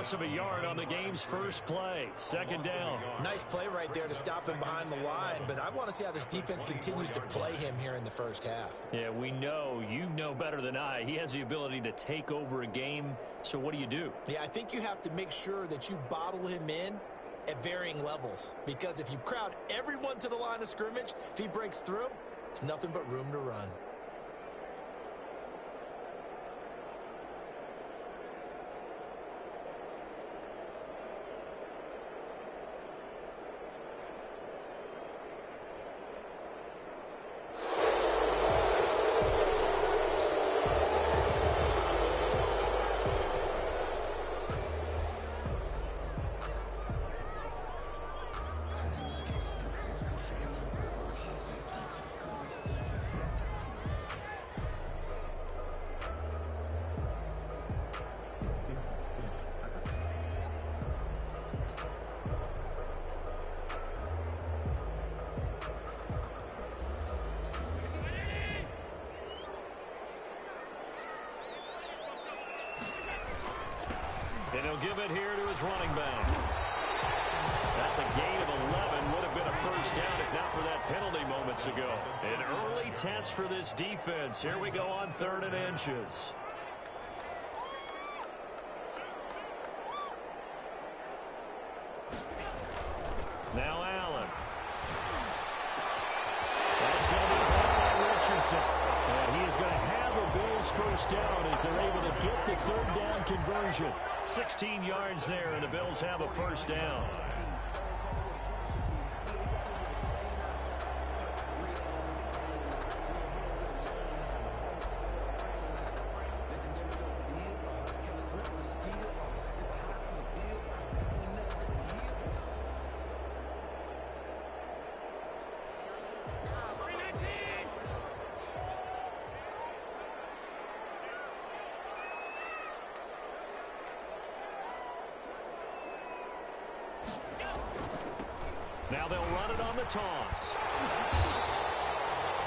loss of a yard on the game's first play. Second down. Nice play right there to stop him behind the line, but I want to see how this defense continues to play him here in the first half. Yeah, we know, you know better than I, he has the ability to take over a game. So what do you do? Yeah, I think you have to make sure that you bottle him in at varying levels, because if you crowd everyone to the line of scrimmage, if he breaks through, there's nothing but room to run. And he'll give it here to his running back. That's a gain of 11. Would have been a first down if not for that penalty moments ago. An early test for this defense. Here we go on 3rd and inches. Now Allen. That's going to be caught by Richardson. And he is going to have a Bills first down as they're able to get the 3rd down conversion. 16 yards there, and the Bills have a first down. Now they'll run it on the toss.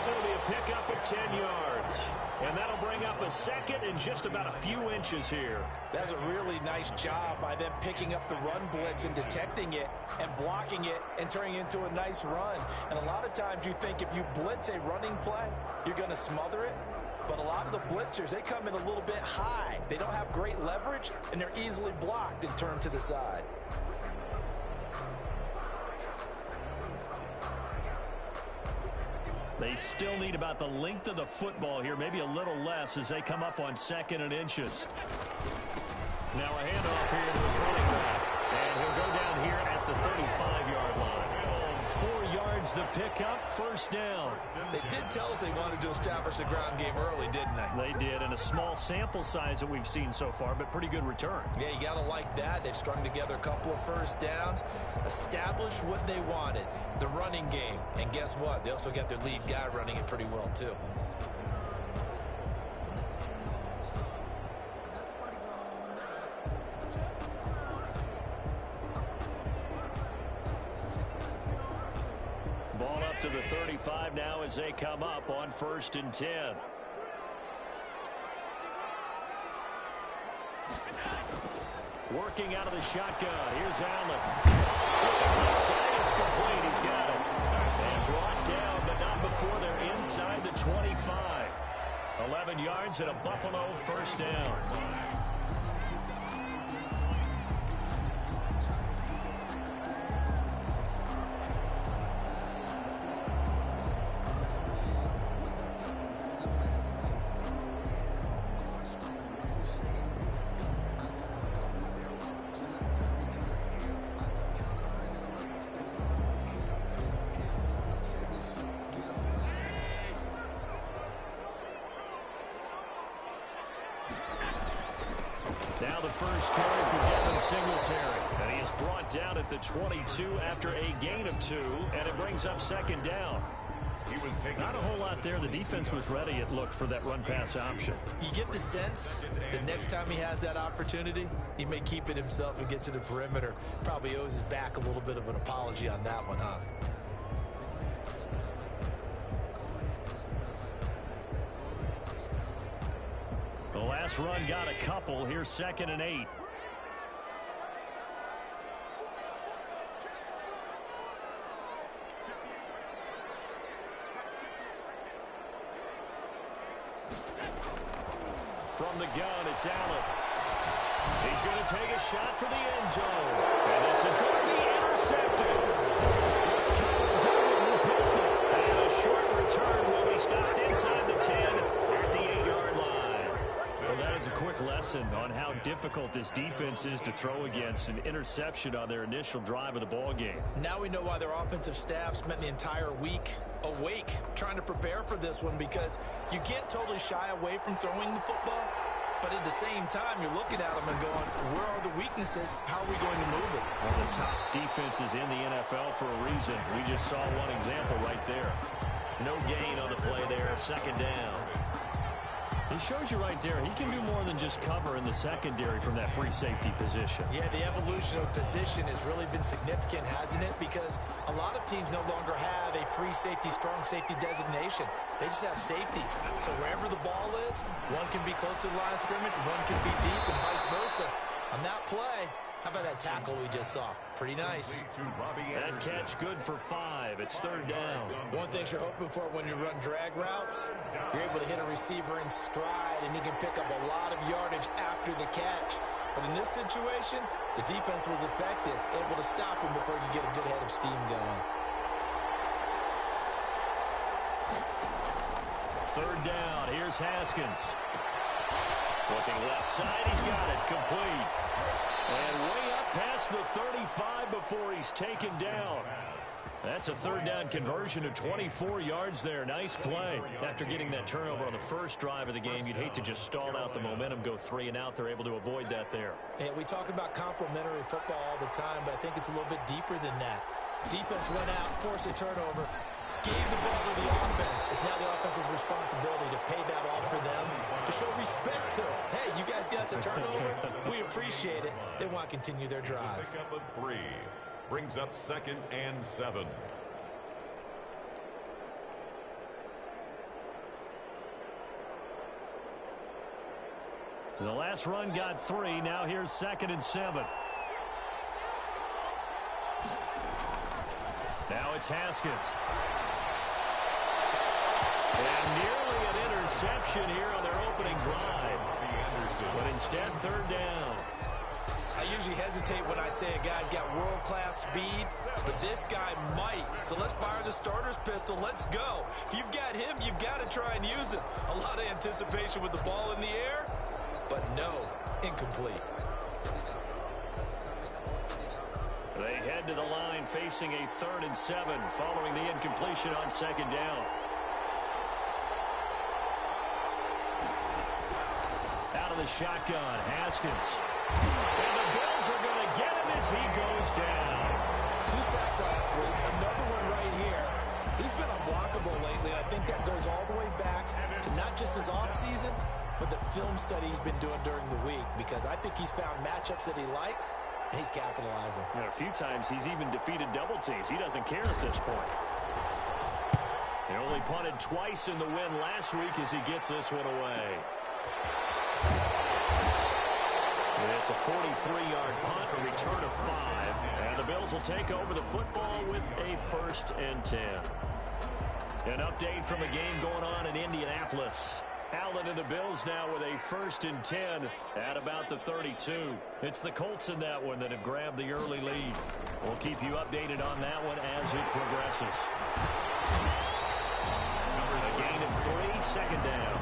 It'll be a pickup of 10 yards. And that'll bring up a second and just about a few inches here. That's a really nice job by them picking up the run blitz and detecting it and blocking it and turning it into a nice run. And a lot of times you think if you blitz a running play, you're going to smother it. But a lot of the blitzers, they come in a little bit high. They don't have great leverage, and they're easily blocked and turned to the side. They still need about the length of the football here, maybe a little less as they come up on 2nd and inches. Now a handoff here to his running back. And he'll go down here at the 35-yard line. 4 yards the pickup, first down. They did tell us they wanted to establish the ground game early, didn't they? They did, and a small sample size that we've seen so far, but pretty good return. Yeah, you got to like that. They've strung together a couple of first downs, established what they wanted, the running game. And guess what? They also got their lead guy running it pretty well, too. Ball up to the 35 now as they come up on 1st and 10. Working out of the shotgun. Here's Allen. It's complete. He's got it. And brought down, but not before they're inside the 25. 11 yards and a Buffalo first down. Now the first carry for Devin Singletary. And he is brought down at the 22 after a gain of 2. And it brings up 2nd down. Not a whole lot there. The defense was ready, it looked, for that run-pass option. You get the sense that next time he has that opportunity, he may keep it himself and get to the perimeter. Probably owes his back a little bit of an apology on that one, huh? The last run got a couple. Here's 2nd and 8. From the gun, it's Allen. He's going to take a shot for the end zone. And this is going to be intercepted. It's Kyle Duggan who picks it. And a short return will be stopped inside the 10 at the 8-yard line. Well, that is a quick lesson on how difficult this defense is to throw against. An interception on their initial drive of the ball game. Now we know why their offensive staff spent the entire week awake trying to prepare for this one, because you can't totally shy away from throwing the football. But at the same time, you're looking at them and going, where are the weaknesses? How are we going to move it? One of the top defenses in the NFL for a reason. We just saw one example right there. No gain on the play there, second down. It shows you right there, he can do more than just cover in the secondary from that free safety position. Yeah, the evolution of position has really been significant, hasn't it? Because a lot of teams no longer have a free safety, strong safety designation. They just have safeties. So wherever the ball is, one can be close to the line of scrimmage, one can be deep, and vice versa. On that play, how about that tackle we just saw? Pretty nice. That catch good for 5. It's third down. One thing you're hoping for when you run drag routes, you're able to hit a receiver in stride, and he can pick up a lot of yardage after the catch. But in this situation, the defense was effective, able to stop him before he could get a good head of steam going. Third down. Here's Haskins. Looking left side. He's got it. Complete. And way up past the 35 before he's taken down. That's a third down conversion of 24 yards there. Nice play. After getting that turnover on the first drive of the game, you'd hate to just stall out the momentum, go 3 and out. They're able to avoid that there. Yeah, we talk about complementary football all the time, but I think it's a little bit deeper than that. Defense went out, forced a turnover, gave the ball to the offense. It's now the offense's responsibility to pay that off for them, to show respect to them. Hey, you guys got us a turnover. We appreciate it. They want to continue their drive. Pick up a 3. Brings up 2nd and 7. The last run got 3. Now here's 2nd and 7. Now it's Haskins. And nearly an interception here on their opening drive. But instead, third down. I usually hesitate when I say a guy's got world-class speed, but this guy might. So let's fire the starter's pistol. Let's go. If you've got him, you've got to try and use him. A lot of anticipation with the ball in the air, but no, incomplete. They head to the line facing a 3rd and 7 following the incompletion on 2nd down. Out of the shotgun, Haskins. And the Bills are going to get him as he goes down. 2 sacks last week, another one right here. He's been unblockable lately, and I think that goes all the way back to not just his offseason, but the film study he's been doing during the week, because I think he's found matchups that he likes, and he's capitalizing. And a few times he's even defeated double teams. He doesn't care at this point. He only punted twice in the win last week as he gets this one away. And it's a 43-yard punt, a return of 5. And the Bills will take over the football with a 1st and 10. An update from a game going on in Indianapolis. Allen and the Bills now with a 1st and 10 at about the 32. It's the Colts in that one that have grabbed the early lead. We'll keep you updated on that one as it progresses. A gain of 3, 2nd down.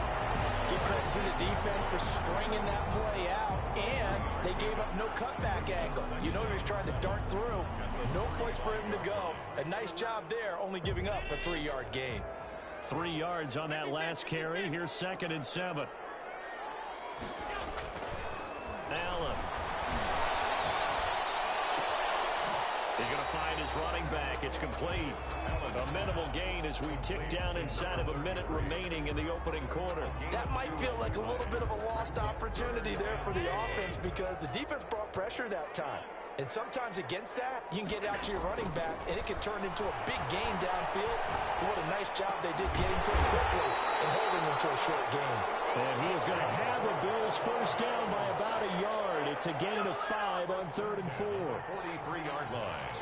Give credit to the defense for stringing that play out, and they gave up no cutback angle. You know he was trying to dart through. No place for him to go. A nice job there, only giving up a 3-yard gain. 3 yards on that last carry. Here's 2nd and 7. Allen. He's going to find his running back. It's complete. A minimal gain as we tick down inside of a minute remaining in the opening quarter. That might feel like a little bit of a lost opportunity there for the offense, because the defense brought pressure that time. And sometimes against that, you can get out to your running back, and it can turn into a big gain downfield. But what a nice job they did getting to it quickly and holding them to a short gain. And he is going to have a Bills 1st down by about a yard. It's a gain of 5 on 3rd and 4. 43-yard line.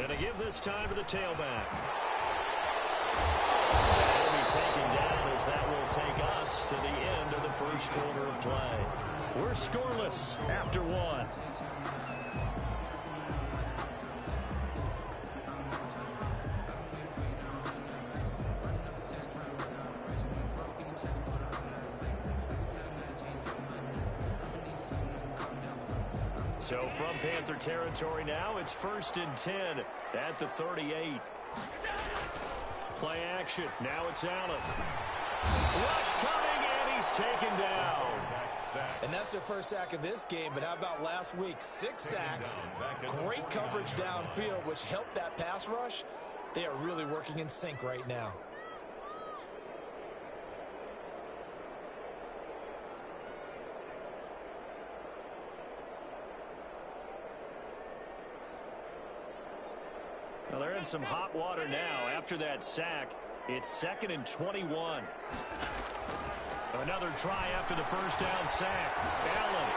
And they give this time to the tailback. And he'll be taken down as that will take us to the end of the first quarter of play. We're scoreless after one. So from Panther territory now, it's 1st and 10 at the 38. Play action. Now it's Allen. Rush coming, and he's taken down. And that's their first sack of this game, but how about last week? 6 sacks, great coverage downfield, which helped that pass rush. They are really working in sync right now. Well, they're in some hot water now. After that sack, it's 2nd and 21. Another try after the first down sack. Allen.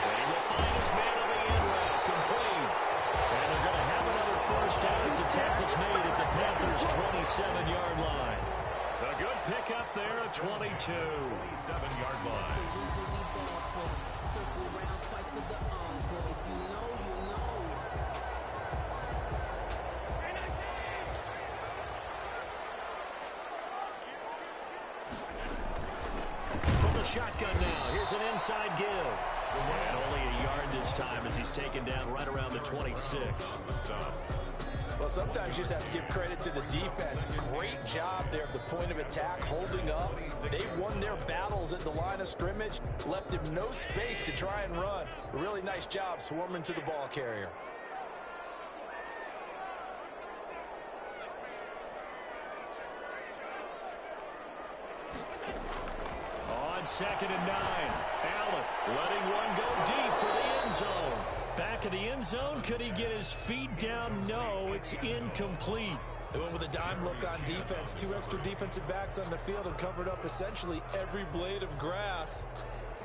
And he will find his man on the end route. Complete. And they're going to have another first down as the tackle's made at the Panthers' 27-yard line. A good pickup there at 22. 27-yard line. Shotgun now. Here's an inside give. And only a yard this time as he's taken down right around the 26. Well, sometimes you just have to give credit to the defense. Great job there at the point of attack, holding up. They won their battles at the line of scrimmage, left him no space to try and run. A really nice job swarming to the ball carrier. On 2nd and 9, Allen letting one go deep for the end zone. Back of the end zone, could he get his feet down? No, it's incomplete. They went with a dime look on defense. 2 extra defensive backs on the field and covered up essentially every blade of grass.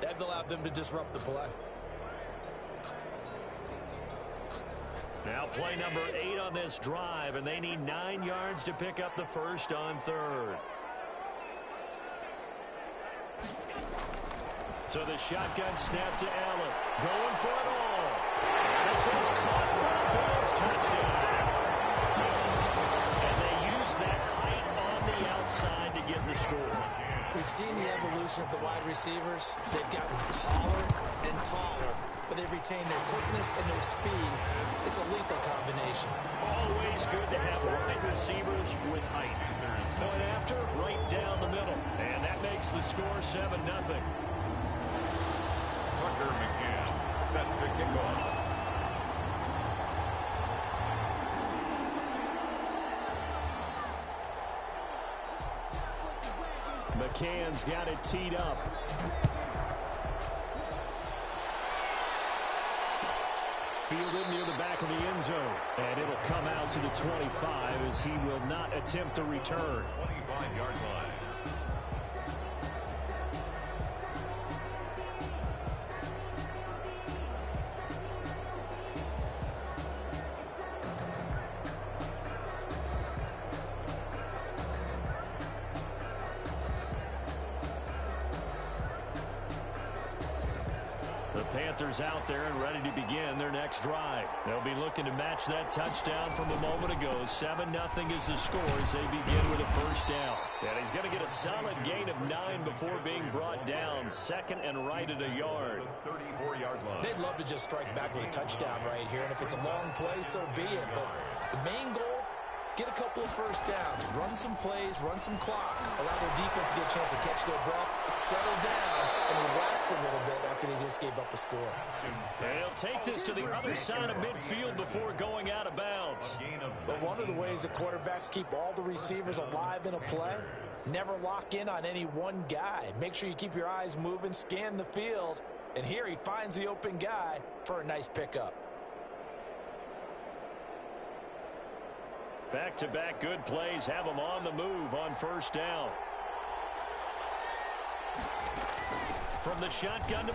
That allowed them to disrupt the play. Now play number 8 on this drive, and they need 9 yards to pick up the first on 3rd. So the shotgun snap to Allen. Going for it all. This is caught for the Billz touchdown. And they use that height on the outside to get the score. We've seen the evolution of the wide receivers. They've gotten taller and taller, but they've retained their quickness and their speed. It's a lethal combination. Always good to have wide receivers with height. Point after, right down the middle. And that makes the score 7-0. Tucker McCann set to kick off. McCann's got it teed up. Fielded near the back of the end zone. And it'll come out to the 25 as he will not attempt a return. 25-yard line. Panthers out there and ready to begin their next drive. They'll be looking to match that touchdown from a moment ago. 7-0 is the score as they begin with a first down. And he's going to get a solid gain of 9 before being brought down. 2nd and right at a yard. 34-yard line. They'd love to just strike back with a touchdown right here, and if it's a long play, so be it. But the main goal, get a couple of first downs, run some plays, run some clock, allow their defense to get a chance to catch their breath, settle down, and relax a little bit after they just gave up a score. They'll take this to the other side of midfield before going out of bounds. But one of the ways that quarterbacks keep all the receivers alive in a play, never lock in on any one guy. Make sure you keep your eyes moving, scan the field, and here he finds the open guy for a nice pickup. Back-to-back good plays have them on the move on first down. From the shotgun to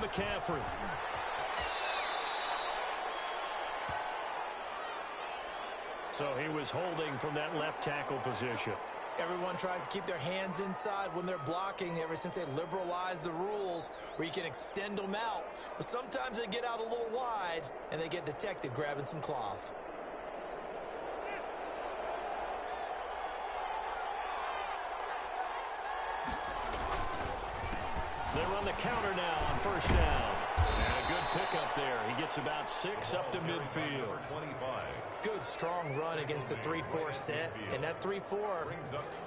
So he was holding from that left tackle position. Everyone tries to keep their hands inside when they're blocking ever since they liberalized the rules where you can extend them out. But sometimes they get out a little wide and they get detected grabbing some cloth. They run the counter now on first down. And a good pickup there. He gets about 6 up to midfield. 25. Good, strong run against the 3-4 set. And that 3-4,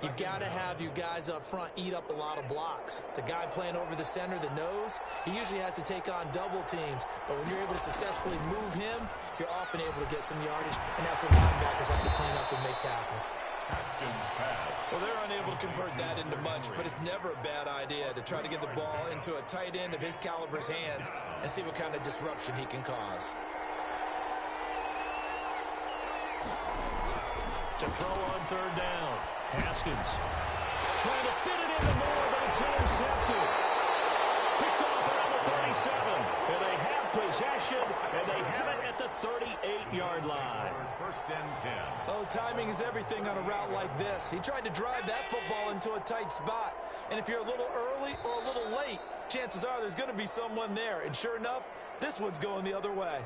you got to have you guys up front eat up a lot of blocks. The guy playing over the center, the nose, he usually has to take on double teams. But when you're able to successfully move him, you're often able to get some yardage. And that's what linebackers have to clean up and make tackles. Haskins pass. Well, they're unable to convert that into much, but it's never a bad idea to try to get the ball into a tight end of his caliber's hands and see what kind of disruption he can cause. To throw on third down. Haskins trying to fit it into more, but it's intercepted. Picked off around the 37. And they have possession, and they have it at the 38-yard line. First and 10. Oh, timing is everything on a route like this. He tried to drive that football into a tight spot. And if you're a little early or a little late, chances are there's going to be someone there. And sure enough, this one's going the other way.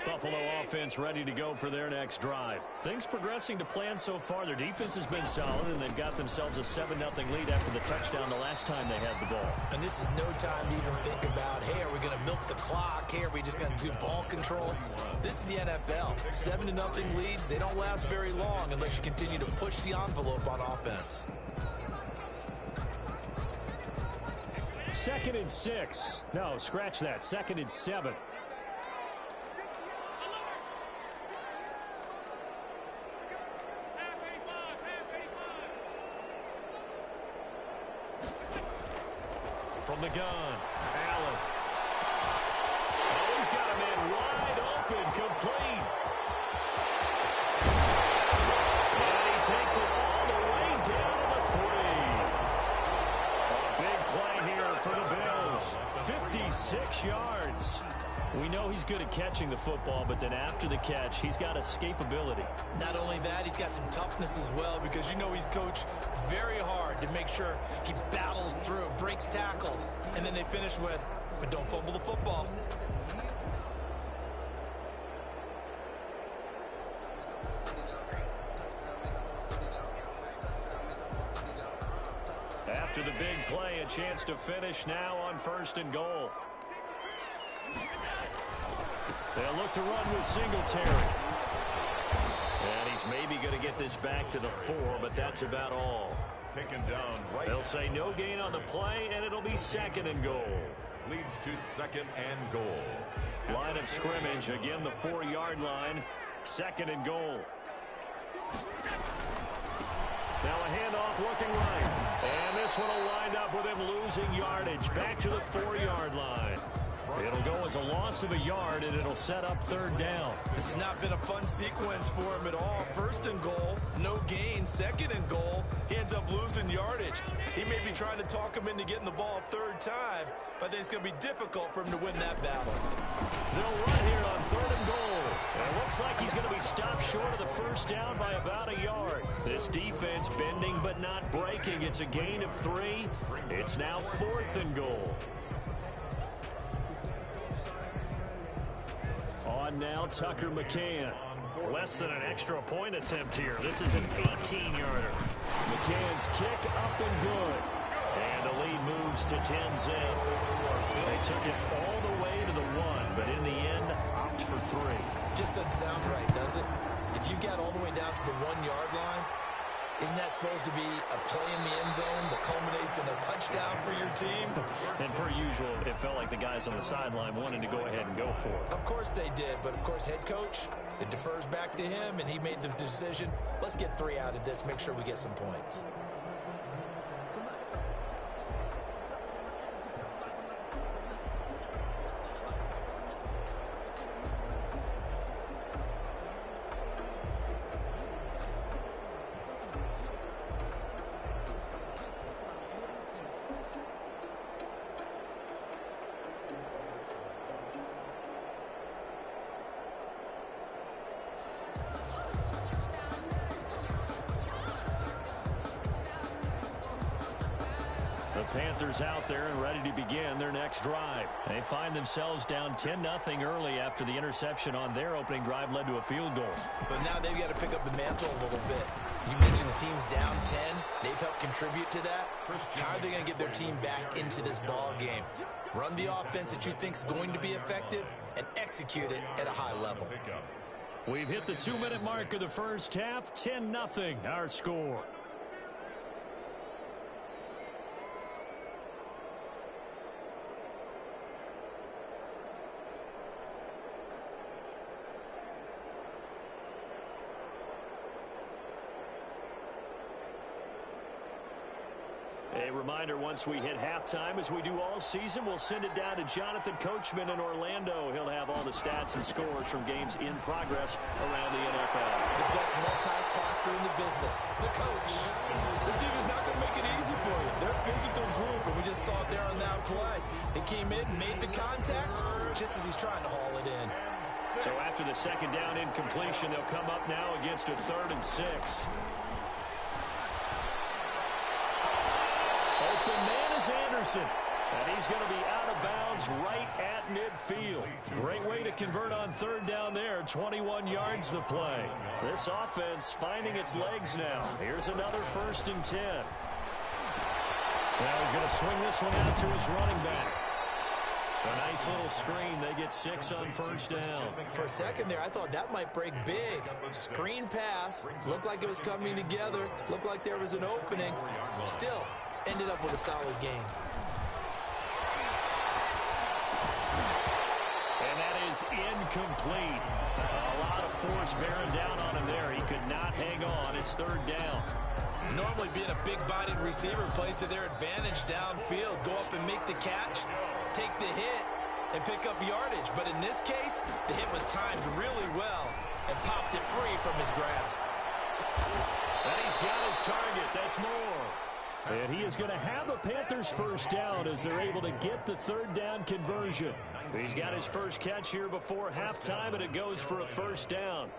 Buffalo offense ready to go for their next drive. Things progressing to plan so far. Their defense has been solid, and they've got themselves a 7-0 lead after the touchdown the last time they had the ball. And this is no time to even think about, hey, are we going to milk the clock? Hey, are we just going to do ball control? This is the NFL. 7-0 leads, they don't last very long unless you continue to push the envelope on offense. 2nd and 6. No, scratch that. 2nd and 7. From the gun, Allen. Oh, he's got a man wide open, complete. And he takes it all the way down to the 3. A big play here for the Billz. 56 yards. We know he's good at catching the football, but then after the catch, he's got escapability. Not only that, he's got some toughness as well, because you know he's coached very hard to make sure he battles through, breaks tackles, and then they finish with, but don't fumble the football. After the big play, a chance to finish now on 1st and goal. They'll look to run with Singletary. And he's maybe going to get this back to the 4, but that's about all. Taken down right. They'll say no gain on the play, and it'll be 2nd and goal. Leads to 2nd and goal. Line of scrimmage, again the 4-yard line. 2nd and goal. Now a handoff looking right. And this one will wind up with him losing yardage. Back to the 4-yard line. It'll go as a loss of a yard, and it'll set up 3rd down. This has not been a fun sequence for him at all. 1st and goal, no gain. 2nd and goal, he ends up losing yardage. He may be trying to talk him into getting the ball a 3rd time, but I think it's going to be difficult for him to win that battle. They'll run here on 3rd and goal. And it looks like he's going to be stopped short of the 1st down by about a yard. This defense bending but not breaking. It's a gain of 3. It's now 4th and goal. On now, Tucker McCann. Less than an extra point attempt here. This is an 18-yarder. McCann's kick up and good. And the lead moves to 10-zip. They took it all the way to the 1, but in the end, opt for 3. Just doesn't sound right, does it? If you got all the way down to the 1-yard line, isn't that supposed to be a play in the end zone that culminates in a touchdown for your team? And per usual, it felt like the guys on the sideline wanted to go ahead and go for it. Of course they did, but of course head coach, it defers back to him, and he made the decision. Let's get 3 out of this, make sure we get some points. Panthers out there and ready to begin their next drive. They find themselves down 10-0 early after the interception on their opening drive led to a field goal. So now they've got to pick up the mantle a little bit. You mentioned the team's down 10. They've helped contribute to that. How are they going to get their team back into this ball game? Run the offense that you think is going to be effective and execute it at a high level. We've hit the 2-minute mark of the first half. 10-0 our score. A reminder, once we hit halftime, as we do all season, we'll send it down to Jonathan Coachman in Orlando. He'll have all the stats and scores from games in progress around the NFL. The best multitasker in the business, the coach. This team is not going to make it easy for you. They're a physical group, and we just saw it there on that play. They came in, made the contact, just as he's trying to haul it in. So after the second down incompletion, they'll come up now against a 3rd and 6. Open man is Anderson, and he's going to be out of bounds right at midfield. Great way to convert on 3rd down there. 21 yards the play. This offense finding its legs now. Here's another 1st and 10. Now he's going to swing this one out to his running back. A nice little screen. They get 6 on 1st down. For a second there, I thought that might break big. Screen pass. Looked like it was coming together. Looked like there was an opening. Still, ended up with a solid game. And that is incomplete. A lot of force bearing down on him there. He could not hang on. It's 3rd down. Normally being a big-bodied receiver plays to their advantage downfield. Go up and make the catch, take the hit, and pick up yardage. But in this case, the hit was timed really well and popped it free from his grasp. And he's got his target. That's more. And he is going to have a Panthers 1st down as they're able to get the 3rd down conversion. He's got his first catch here before halftime, and it goes for a 1st down.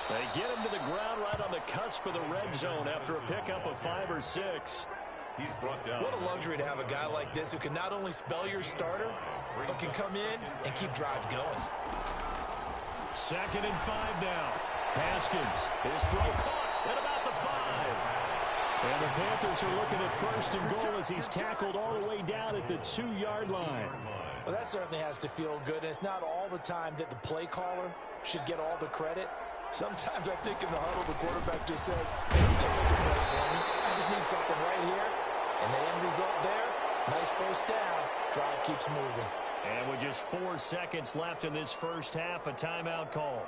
They get him to the ground right on the cusp of the red zone after a pickup of 5 or 6. He's brought down. What a luxury to have a guy like this who can not only spell your starter, but can come in and keep drives going. 2nd and 5 now. Haskins, his throw caught at about the 5. And the Panthers are looking at 1st and goal as he's tackled all the way down at the 2-yard line. Well, that certainly has to feel good, and it's not all the time that the play caller should get all the credit. Sometimes I think in the huddle, the quarterback just says, hey, who's going to make a play for me? I just need something right here. And the end result there, nice 1st down. Drive keeps moving. And with just 4 seconds left in this first half, a timeout call.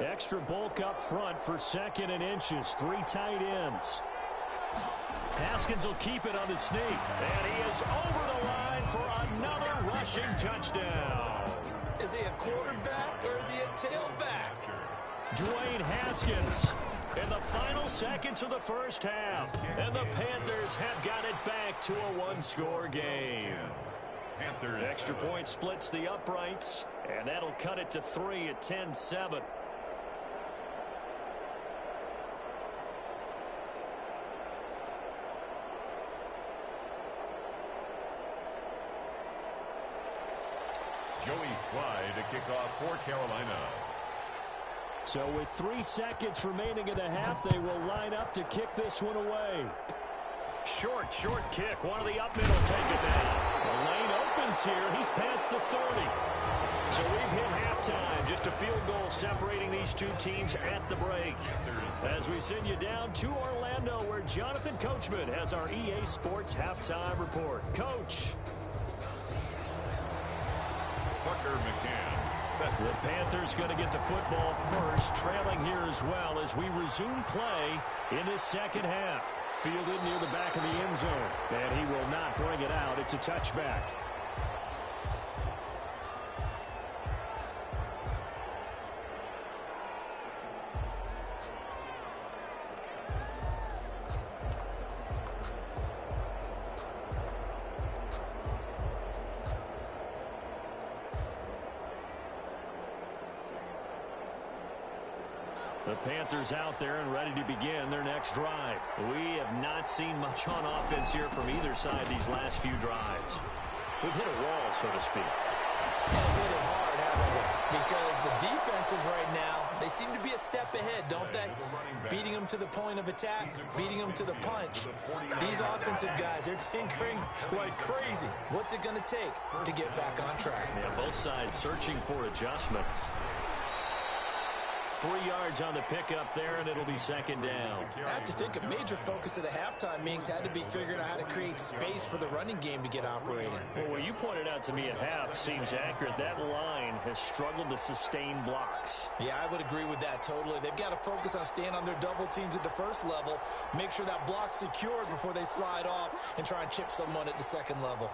Extra bulk up front for 2nd and inches. 3 tight ends. Pass Haskins will keep it on the sneak. And he is over the line for another rushing touchdown. Is he a quarterback or is he a tailback? Dwayne Haskins in the final seconds of the first half. And the Panthers have got it back to a one-score game. Panthers. Extra point splits the uprights, and that'll cut it to 3 at 10-7. Joey Slye to kick off for Carolina. So with 3 seconds remaining in the half, they will line up to kick this one away. Short kick. One of the up middle take it down. The lane opens here. He's past the 30. So we've hit halftime. Just a field goal separating these two teams at the break. As we send you down to Orlando, where Jonathan Coachman has our EA Sports halftime report. Coach. Tucker McCann. The Panthers going to get the football first, trailing here as well as we resume play in this second half. Fielded near the back of the end zone, and he will not bring it out. It's a touchback. The Panthers out there and ready to begin their next drive. We have not seen much on offense here from either side these last few drives. We've hit a wall, so to speak. They've hit it hard, haven't we? Because the defenses right now, they seem to be a step ahead, don't they? Beating them to the point of attack, beating them to the punch. These offensive guys, they're tinkering like crazy. What's it going to take to get back on track? Yeah, both sides searching for adjustments. 3 yards on the pickup there, and it'll be second down. I have to think a major focus of the halftime meetings had to be figuring out how to create space for the running game to get operating. Well, what you pointed out to me at half seems accurate. That line has struggled to sustain blocks. Yeah, I would agree with that totally. They've got to focus on staying on their double teams at the first level, make sure that block's secured before they slide off and try and chip someone at the second level.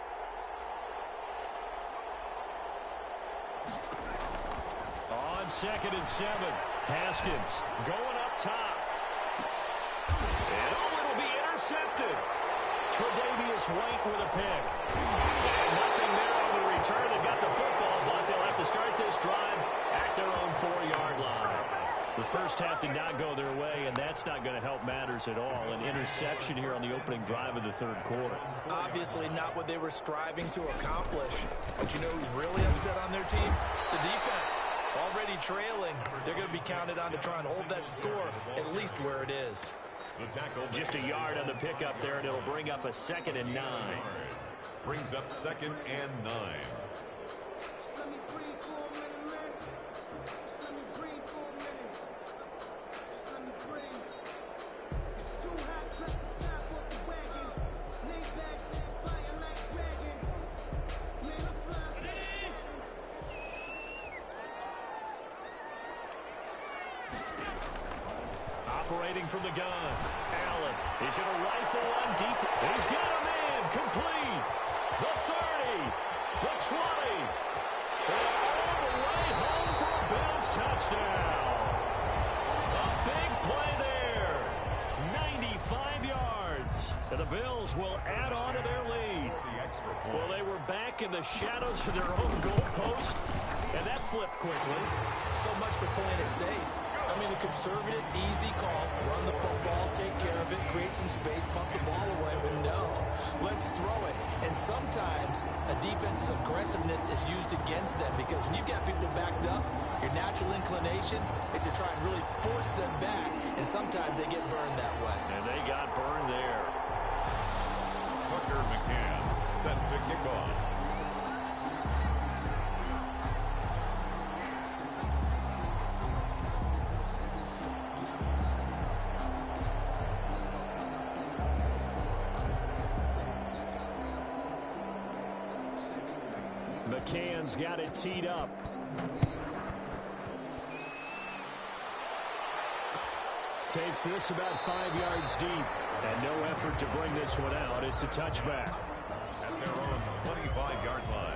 On 2nd and 7, Haskins going up top. And it'll be intercepted. Tre'Davious White with a pick. And nothing there on the return. They got the football, but they'll have to start this drive at their own 4-yard line. The first half did not go their way, and that's not going to help matters at all. An interception here on the opening drive of the third quarter. Obviously not what they were striving to accomplish. But you know who's really upset on their team? The defense. Already trailing, they're going to be counted on to try and hold that score at least where it is. Just a yard on the pickup there, and it'll bring up a 2nd and 9. Brings up 2nd and 9. Operating from the gun. Allen. He's going to rifle one deep. He's got him in. Complete. The 30. The 20. And all the way home for a Billz touchdown. A big play there. 95 yards. And the Billz will add on to their lead. Well, they were back in the shadows of their own goal post, and that flipped quickly. So much for playing it safe. I mean, a conservative, easy call. Run the football, take care of it, create some space, pump the ball away. But no, let's throw it. And sometimes a defense's aggressiveness is used against them because when you've got people backed up, your natural inclination is to try and really force them back. And sometimes they get burned that way. And they got burned there. Tucker McCann set to kick off. McCann's got it teed up. Takes this about 5 yards deep. And no effort to bring this one out. It's a touchback. At their own 25-yard line.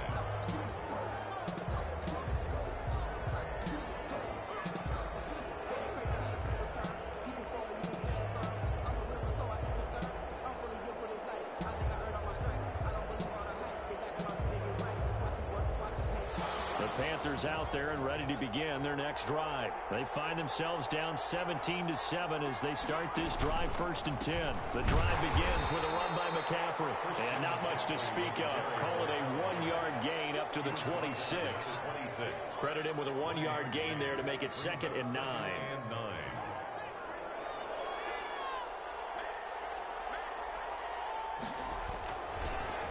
Panthers out there and ready to begin their next drive. They find themselves down 17-7 as they start this drive 1st and 10. The drive begins with a run by McCaffrey. And not much to speak of. Call it a 1-yard gain up to the 26. Credit him with a 1-yard gain there to make it 2nd and 9.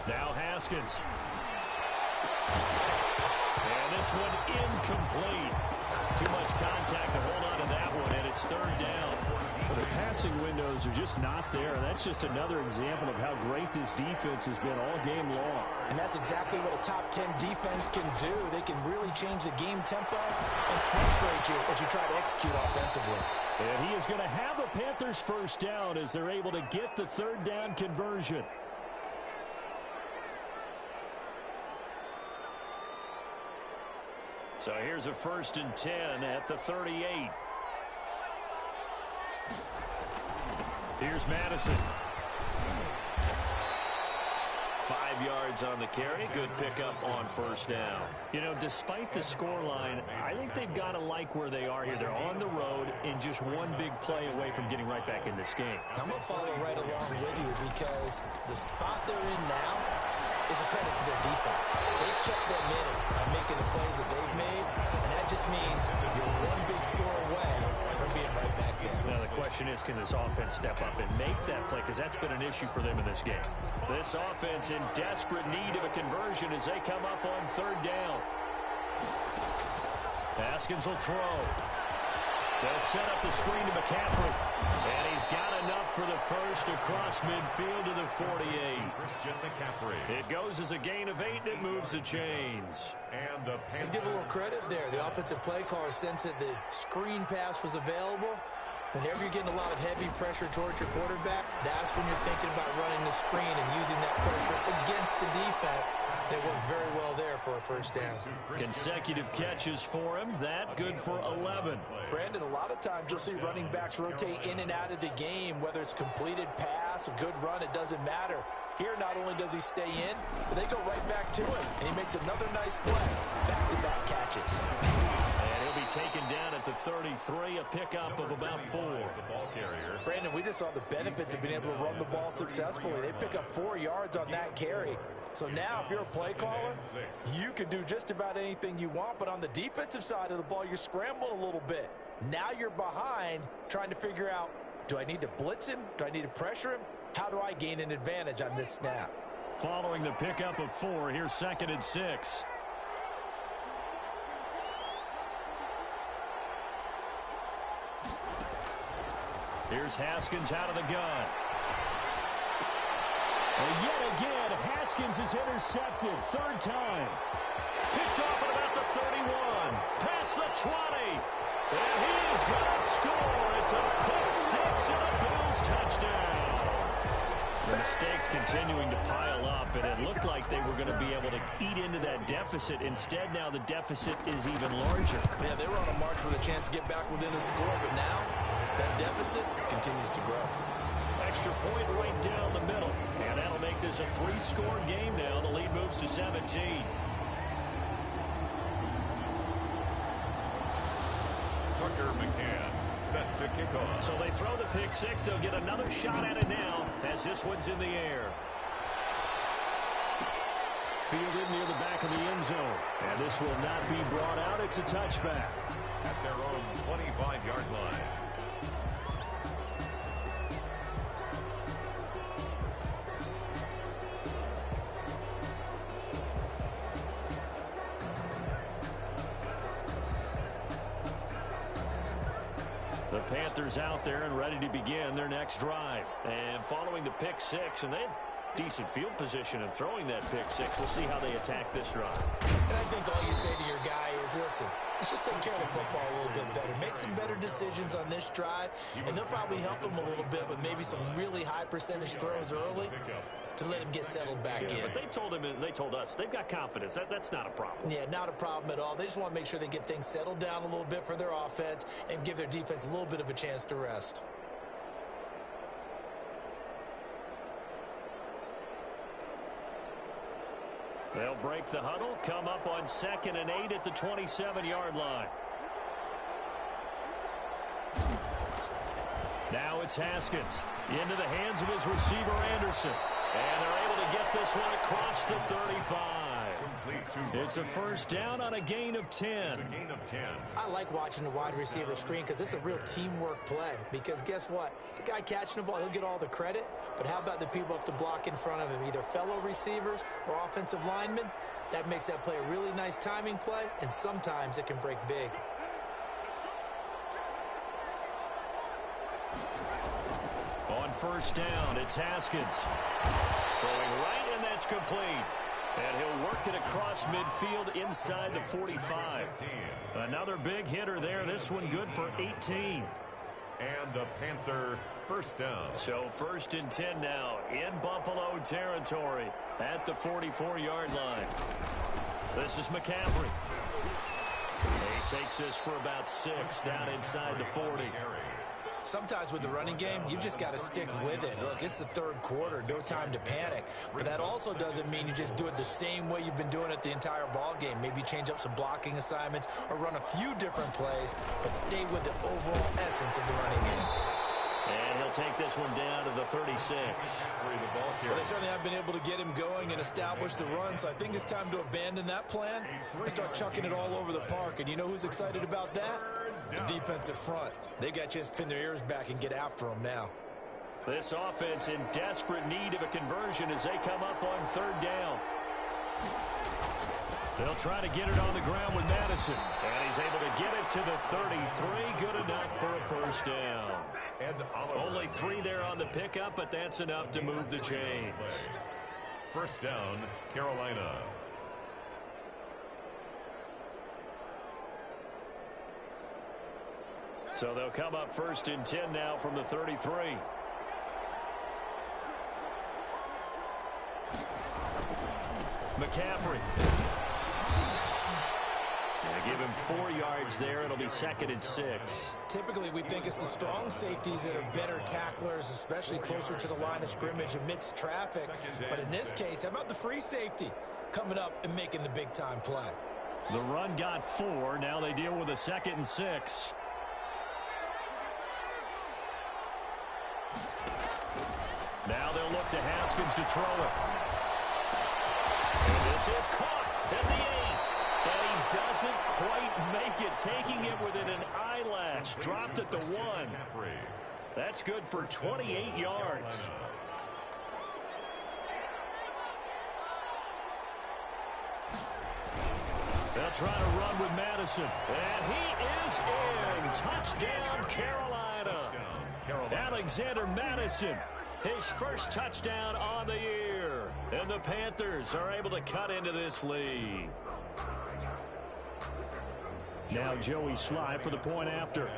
Now Haskins. And this one incomplete. Too much contact to hold on to that one, and it's 3rd down. Well, the passing windows are just not there. That's just another example of how great this defense has been all game long. And that's exactly what a top 10 defense can do. They can really change the game tempo and frustrate you as you try to execute offensively. And he is going to have a Panthers 1st down as they're able to get the 3rd down conversion. So here's a 1st and 10 at the 38. Here's Madison. 5 yards on the carry. Good pickup on 1st down. You know, despite the scoreline, I think they've got to like where they are here. They're on the road and just one big play away from getting right back in this game. I'm going to follow right along with you because the spot they're in now is a credit to their defense. They've kept them in it by making the plays that they've made, and that just means you're one big score away from being right back there. Now the question is, can this offense step up and make that play? Because that's been an issue for them in this game. This offense in desperate need of a conversion as they come up on 3rd down. Haskins will throw. They'll set up the screen to McCaffrey. And he's got enough for the 1st across midfield to the 48. Christian McCaffrey. It goes as a gain of 8, and it moves the chains. And the Let's give a little credit there. The offensive play caller sensed that the screen pass was available. Whenever you're getting a lot of heavy pressure towards your quarterback, that's when you're thinking about running the screen and using that pressure against the defense. It worked very well there for a 1st down. Consecutive catches for him. That good for 11. Brandon, a lot of times you'll see running backs rotate in and out of the game, whether it's completed pass, a good run, it doesn't matter. Here, not only does he stay in, but they go right back to him, and he makes another nice play. Back-to-back catches. And he'll be taken down at the 33, a pickup of about 4. The ball carrier. Brandon, we just saw the benefits of being able to run the ball successfully. They pick up 4 yards on that carry. So now, if you're a play caller, you can do just about anything you want, but on the defensive side of the ball, you're scrambling a little bit. Now you're behind, trying to figure out, do I need to blitz him? Do I need to pressure him? How do I gain an advantage on this snap? Following the pickup of 4, here's 2nd and 6. Here's Haskins out of the gun. And yet again, Haskins is intercepted. 3rd time. Picked off at about the 31. Past the 20. And he is going to score. It's a pick 6 and a Billz touchdown. The mistakes continuing to pile up, and it looked like they were going to be able to eat into that deficit. Instead, now the deficit is even larger. Yeah, they were on a march with a chance to get back within a score, but now that deficit continues to grow. Extra point right down the middle, and that'll make this a 3-score game now. The lead moves to 17. Tucker McCann set to kick off. So they throw the pick 6. They'll get another shot at it now as this one's in the air. Fielded near the back of the end zone. And this will not be brought out. It's a touchback. At their own 25-yard line. The Panthers out there and ready to begin their next drive. And following the pick 6, and decent field position and throwing that pick six. We'll see how they attack this drive. And I think all you say to your guy is, listen, let's just take care of the football a little bit better. Make some better decisions on this drive, and they'll probably help him a little bit with maybe some really high percentage throws early to let him get settled back in. But they told us they've got confidence. That's not a problem. Yeah, not a problem at all. They just want to make sure they get things settled down a little bit for their offense and give their defense a little bit of a chance to rest. They'll break the huddle, come up on 2nd and 8 at the 27-yard line. Now it's Haskins into the hands of his receiver, Anderson. And they're able to get this one across the 35. It's a first down on a gain of 10. I like watching the wide receiver screen because it's a real teamwork play. Because guess what? The guy catching the ball, he'll get all the credit. But how about the people up the block in front of him, either fellow receivers or offensive linemen? That makes that play a really nice timing play, and sometimes it can break big. On first down, it's Haskins. Throwing right, and that's complete. And he'll work it across midfield inside the 45. Another big hitter there. This one good for 18. And a Panther first down. So 1st and 10 now in Buffalo territory at the 44-yard line. This is McCaffrey. He takes this for about 6 down inside the 40. Sometimes with the running game, you've just got to stick with it. Look, it's the 3rd quarter, no time to panic. But that also doesn't mean you just do it the same way you've been doing it the entire ball game. Maybe change up some blocking assignments or run a few different plays, but stay with the overall essence of the running game. And he'll take this one down to the 36. Well, they certainly have been able to get him going and establish the run, so I think it's time to abandon that plan and start chucking it all over the park. And you know who's excited about that? The defensive front. They got to just pin their ears back and get after them now. This offense in desperate need of a conversion as they come up on 3rd down. They'll try to get it on the ground with Madison. And he's able to get it to the 33. Good enough for a first down. Only 3 there on the pickup, but that's enough to move the chains. First down, Carolina. So they'll come up 1st and 10 now from the 33. McCaffrey. They give him 4 yards there. It'll be 2nd and 6. Typically, we think it's the strong safeties that are better tacklers, especially closer to the line of scrimmage amidst traffic. But in this case, how about the free safety coming up and making the big-time play? The run got 4. Now they deal with a 2nd and 6. Now they'll look to Haskins to throw it. And this is caught at the 8. And he doesn't quite make it, taking it within an eyelash. Dropped at the 1. That's good for 28 yards. They'll try to run with Madison. And he is in. Touchdown, Carolina. Alexander Madison, his first touchdown on the year. And the Panthers are able to cut into this lead. Now Joey Sly for the point after.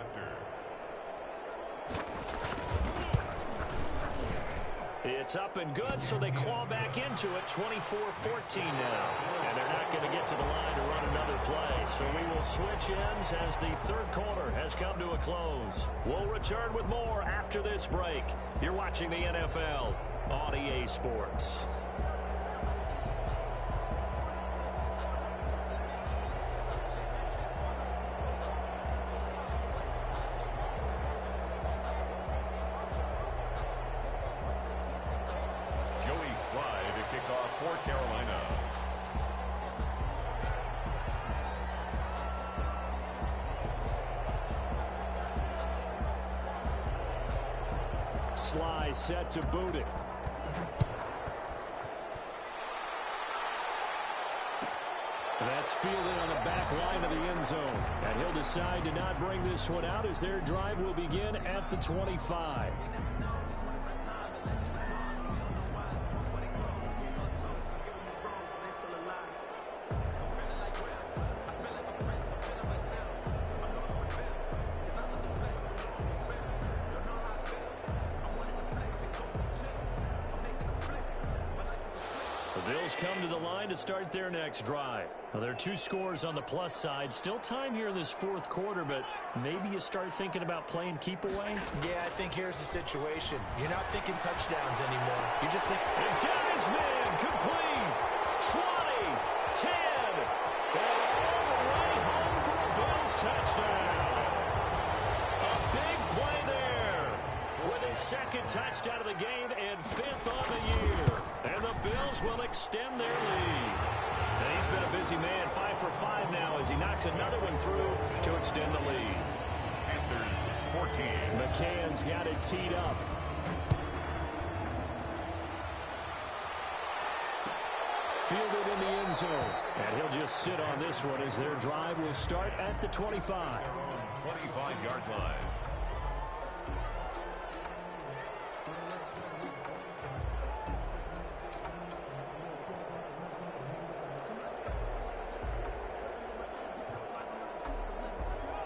It's up and good, so they claw back into it, 24-14 now. And they're not going to get to the line to run another play. So we will switch ends as the 3rd quarter has come to a close. We'll return with more after this break. You're watching the NFL on EA Sports. For Carolina. Sly set to boot it. That's fielded on the back line of the end zone. And he'll decide to not bring this one out as their drive will begin at the 25. The Bills come to the line to start their next drive. Now, there are 2 scores on the plus side. Still time here in this 4th quarter, but maybe you start thinking about playing keep away? Yeah, I think here's the situation. You're not thinking touchdowns anymore. You just think... And got his man complete. 20, 10, and all the way home for a Bills touchdown. A big play there with his 2nd touchdown of the game and 5th on the year. And the Bills will extend their lead. And he's been a busy man, 5 for 5 now as he knocks another one through to extend the lead. Panthers 14. McCann's got it teed up. Fielded in the end zone. And he'll just sit on this one as their drive will start at the 25. 25-yard line.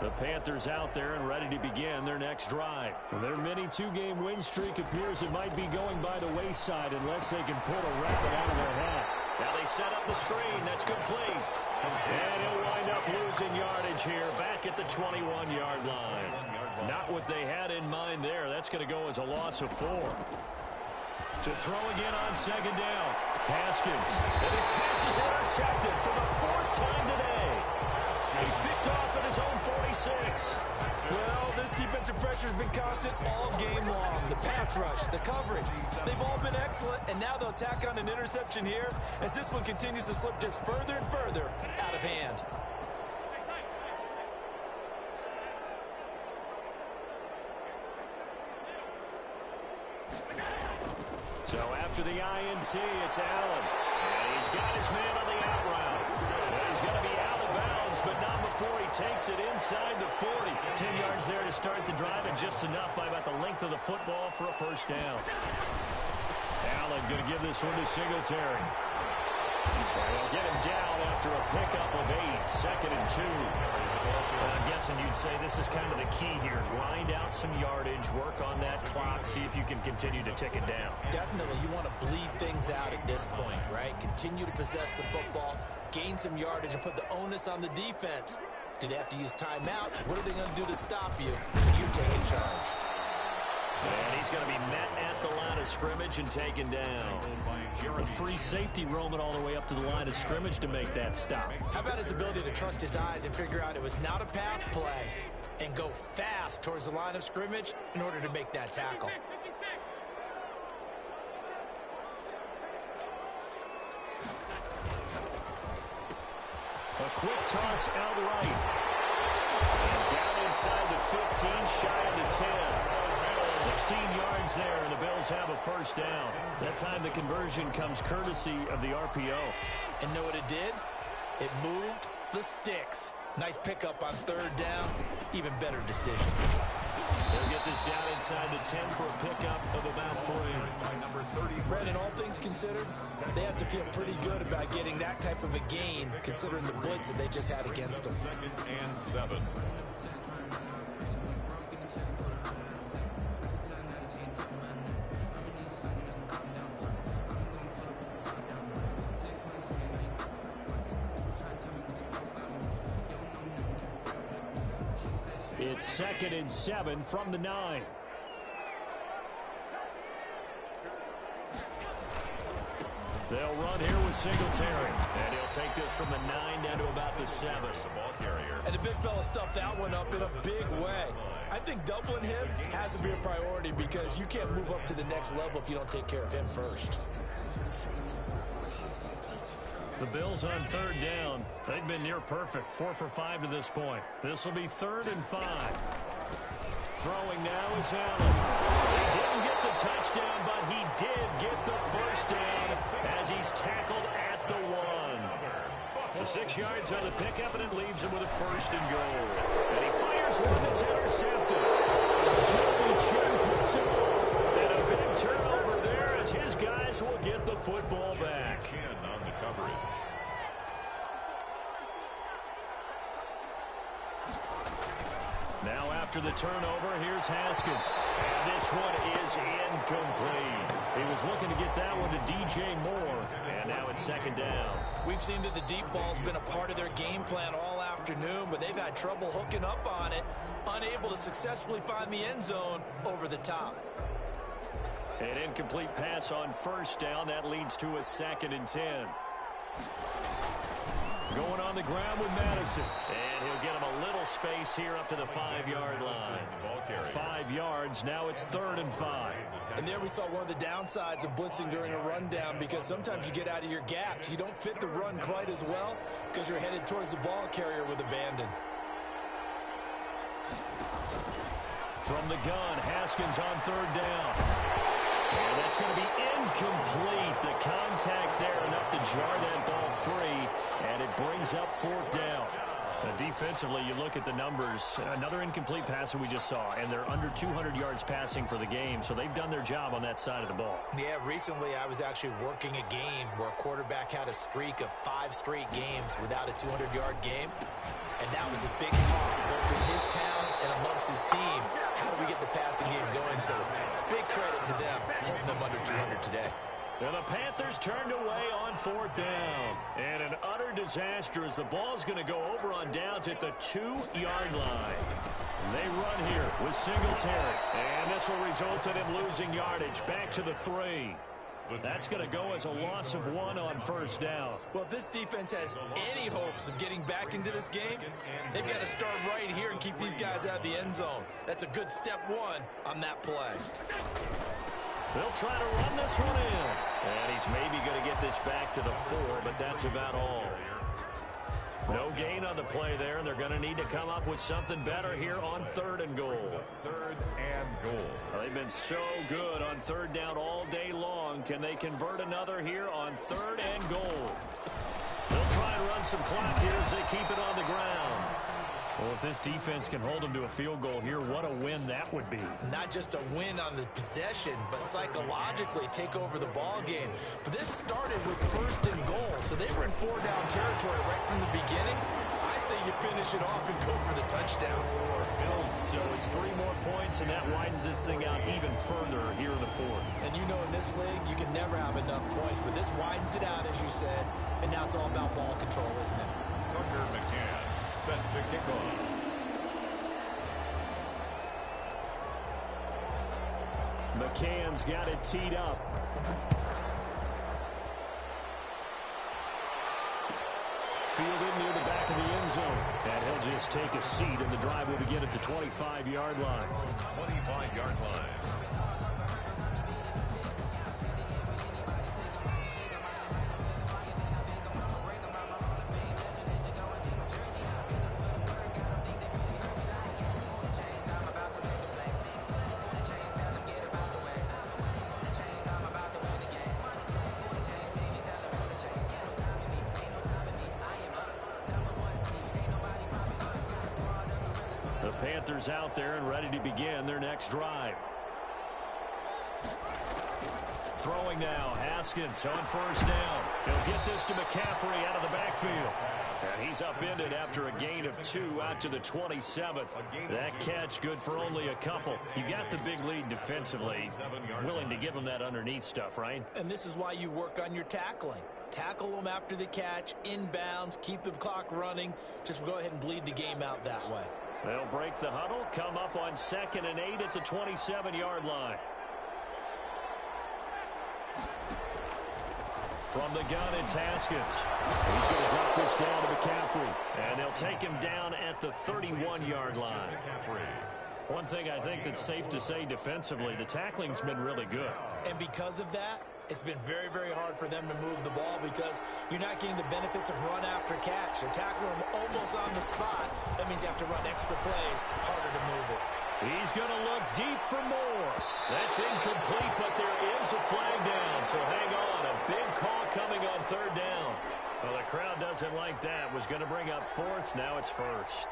The Panthers out there and ready to begin their next drive. Their mini 2-game win streak appears it might be going by the wayside unless they can pull a rabbit out of their hat. Now they set up the screen. That's complete. And he'll wind up losing yardage here back at the 21-yard line. Not what they had in mind there. That's going to go as a loss of 4. To throw again on 2nd down. Haskins. And his pass is intercepted for the 4th time today. He's picked off at his own 46. Well, this defensive pressure has been constant all game long. The pass rush, the coverage, they've all been excellent, and now they'll tack on an interception here as this one continues to slip just further and further out of hand. So after the INT, it's Allen. And he's got his man on the out route. He's going to be out of bounds, but not before he takes it inside the 40. 10 yards there to start the drive, and just enough by about the length of the football for a 1st down. Allen going to give this one to Singletary. They'll get him down after a pickup of 8, 2nd and 2. I'm guessing you'd say this is kind of the key here. Grind out some yardage, work on that clock, see if you can continue to tick it down. Definitely, you want to bleed things out at this point, right? Continue to possess the football, gain some yardage, and put the onus on the defense. Do they have to use timeout? What are they going to do to stop you? You take in charge. And he's going to be met at the line of scrimmage and taken down. A free safety roaming all the way up to the line of scrimmage to make that stop. How about his ability to trust his eyes and figure out it was not a pass play and go fast towards the line of scrimmage in order to make that tackle? A quick toss out right. And down inside the 15, shy of the 10. 16 yards there, and the Bills have a 1st down. That time the conversion comes courtesy of the RPO. And know what it did? It moved the sticks. Nice pickup on 3rd down. Even better decision. They'll get this down inside the 10 for a pickup of about 3. Brandon, all things considered, they have to feel pretty good about getting that type of a gain, considering the blitz that they just had against them. 2nd and 7. It's 2nd and 7 from the 9. They'll run here with Singletary. And he'll take this from the 9 down to about the 7. The ball carrier. And the big fella stuffed that one up in a big way. I think doubling him has to be a priority because you can't move up to the next level if you don't take care of him first. The Bills on 3rd down. They've been near perfect. 4 for 5 to this point. This will be 3rd and 5. Throwing now is Allen. He didn't get the touchdown, but he did get the 1st down as he's tackled at the 1. The 6 yards on the pickup, and it leaves him with a 1st and goal. And he fires one that's intercepted. Joey Chen picks it up. And a big turnover there as his guys will get the football back. On the coverage. Now after the turnover, here's Haskins. And this one is incomplete. He was looking to get that one to DJ Moore. And now it's second down. We've seen that the deep ball's been a part of their game plan all afternoon, but they've had trouble hooking up on it, unable to successfully find the end zone over the top. An incomplete pass on first down. That leads to a 2nd and 10. Going on the ground with Madison. And he'll get him a little space here up to the 5-yard line. 5 yards. Now it's 3rd and 5. And there we saw one of the downsides of blitzing during a rundown, because sometimes you get out of your gaps. You don't fit the run quite as well because you're headed towards the ball carrier with abandon. From the gun, Haskins on 3rd down. And that's going to be incomplete. The contact there enough to jar that ball free, and it brings up 4th down. Defensively, you look at the numbers. Another incomplete pass that we just saw, and they're under 200 yards passing for the game, so they've done their job on that side of the ball. Yeah, recently I was actually working a game where a quarterback had a streak of 5 straight games without a 200-yard game, and that was a big talk both in his town and amongst his team. How do we get the passing game going? So big credit to them, holding them under 200 today. And the Panthers turned away on 4th down. And an utter disaster as the ball's going to go over on downs at the 2-yard line. They run here with Singletary. And this will result in him losing yardage back to the 3. That's going to go as a loss of 1 on 1st down. Well, if this defense has any hopes of getting back into this game, they've got to start right here and keep these guys out of the end zone. That's a good step 1 on that play. They'll try to run this one in. And he's maybe going to get this back to the 4, but that's about all. No gain on the play there, and they're going to need to come up with something better here on 3rd and goal. 3rd and goal. Well, they've been so good on 3rd down all day long. Can they convert another here on 3rd and goal? They'll try and run some clock here as they keep it on the ground. Well, if this defense can hold them to a field goal here, what a win that would be. Not just a win on the possession, but psychologically take over the ball game. But this started with 1st and goal, so they were in 4-down territory right from the beginning. I say you finish it off and go for the touchdown. So it's 3 more points, and that widens this thing out even further here in the 4th. And you know in this league, you can never have enough points, but this widens it out, as you said, and now it's all about ball control, isn't it? Tucker McCann set to kick off. McCann's got it teed up. Fielded near the back of the end zone. And he'll just take a seat, and the drive will begin at the 25-yard line. 25-yard line. Panthers out there and ready to begin their next drive. Throwing now, Haskins on 1st down. He'll get this to McCaffrey out of the backfield. And he's upended after a gain of 2 out to the 27th. That catch good for only a couple. You got the big lead defensively. Willing to give him that underneath stuff, right? And this is why you work on your tackling. Tackle them after the catch, inbounds, keep the clock running. Just go ahead and bleed the game out that way. They'll break the huddle, come up on 2nd and 8 at the 27-yard line. From the gun, it's Haskins. He's going to drop this down to McCaffrey. And they'll take him down at the 31-yard line. One thing I think that's safe to say defensively, the tackling's been really good. And because of that, it's been very, very hard for them to move the ball because you're not getting the benefits of run after catch. They're tackling them almost on the spot. That means you have to run extra plays, harder to move it. He's going to look deep for more. That's incomplete, but there is a flag down. So hang on, a big call coming on 3rd down. Well, the crowd doesn't like that. Was going to bring up 4th, now it's 1st.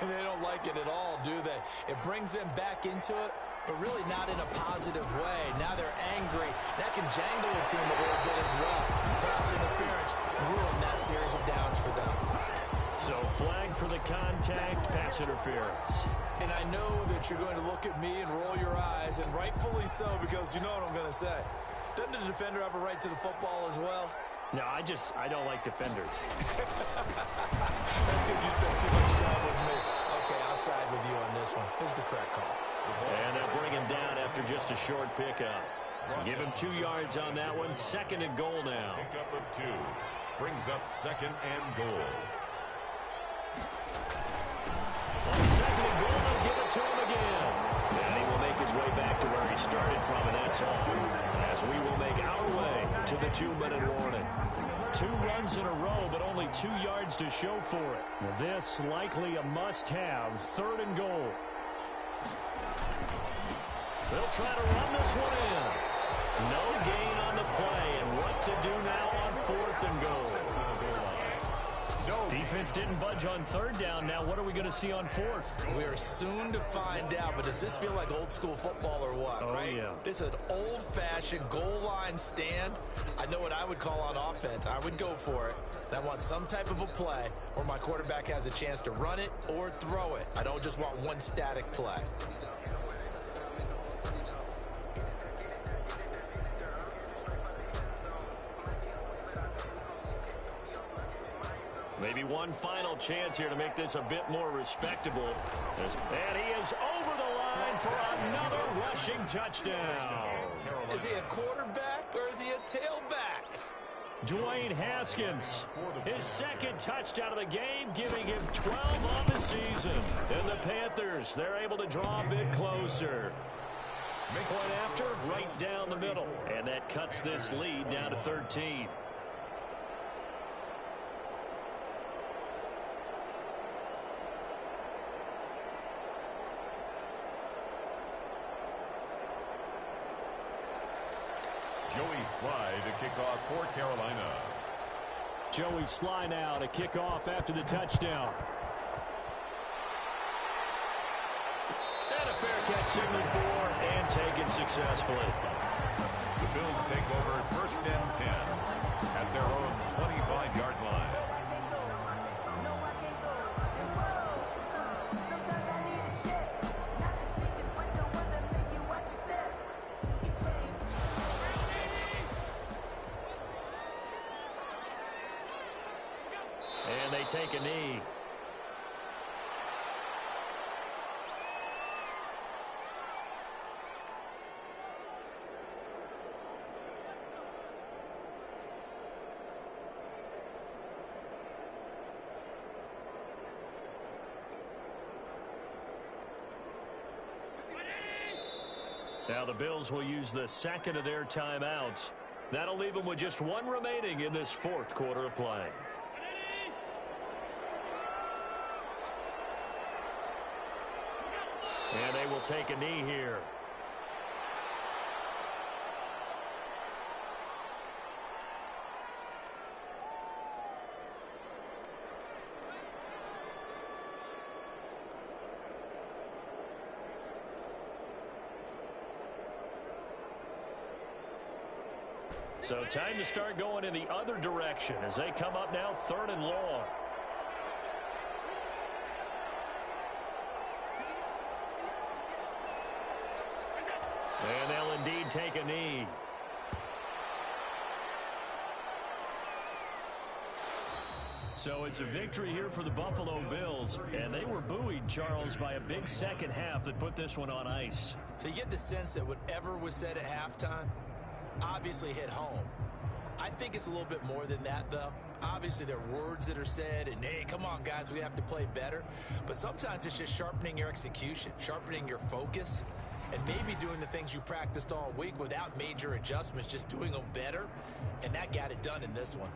They don't like it at all, do they? It brings them back into it, but really not in a positive way. Now they're angry. That can jangle the team a little bit as well. Pass interference ruined that series of downs for them. So flag for the contact, pass interference. And I know that you're going to look at me and roll your eyes, and rightfully so, because you know what I'm going to say. Doesn't the defender have a right to the football as well? No, I don't like defenders. That's because you spent too much time with me. Okay, I'll side with you on this one. Here's the correct call. And they'll bring him down after just a short pickup. Give him 2 yards on that one. 2nd and goal now. Pickup of 2. Brings up 2nd and goal. On 2nd and goal, they'll give it to him again. And he will make his way back to where he started from, and that's all. As we will make our way to the 2-minute warning. 2 runs in a row, but only 2 yards to show for it. Well, this likely a must-have. 3rd and goal. They'll try to run this one in. No gain on the play, and what to do now on 4th and goal. Defense didn't budge on 3rd down. Now what are we going to see on 4th? We are soon to find out, but does this feel like old school football or what, right? Yeah. This is an old-fashioned goal line stand. I know what I would call on offense. I would go for it. I want some type of a play where my quarterback has a chance to run it or throw it. I don't just want one static play. Maybe one final chance here to make this a bit more respectable. And he is over the line for another rushing touchdown. Is he a quarterback or is he a tailback? Dwayne Haskins, his 2nd touchdown of the game, giving him 12 on the season. And the Panthers, they're able to draw a bit closer. Point after, right down the middle. And that cuts this lead down to 13. Joey Sly to kick off for Carolina. Joey Sly now to kick off after the touchdown. And a fair catch signaled for and taken successfully. The Bills take over 1st and 10 at their own 25-yard line. And they take a knee. Now the Bills will use the 2nd of their timeouts. That'll leave them with just 1 remaining in this 4th quarter of play. And they will take a knee here. So time to start going in the other direction as they come up now 3rd and long. And they'll indeed take a knee. So it's a victory here for the Buffalo Bills. And they were buoyed, Charles, by a big 2nd half that put this one on ice. So you get the sense that whatever was said at halftime obviously hit home. I think it's a little bit more than that, though. Obviously, there are words that are said, and, hey, come on, guys, we have to play better. But sometimes it's just sharpening your execution, sharpening your focus, and maybe doing the things you practiced all week without major adjustments, just doing them better. And that got it done in this one.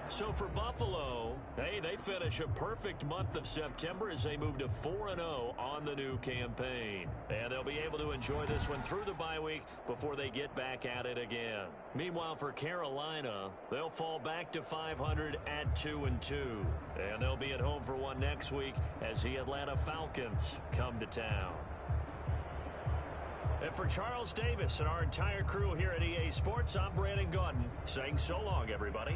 So for Buffalo, hey, they finish a perfect month of September as they move to 4-0 on the new campaign. And they'll be able to enjoy this one through the bye week before they get back at it again. Meanwhile, for Carolina, they'll fall back to 500 at 2-2. And they'll be at home for one next week as the Atlanta Falcons come to town. And for Charles Davis and our entire crew here at EA Sports, I'm Brandon Gaudin saying so long, everybody.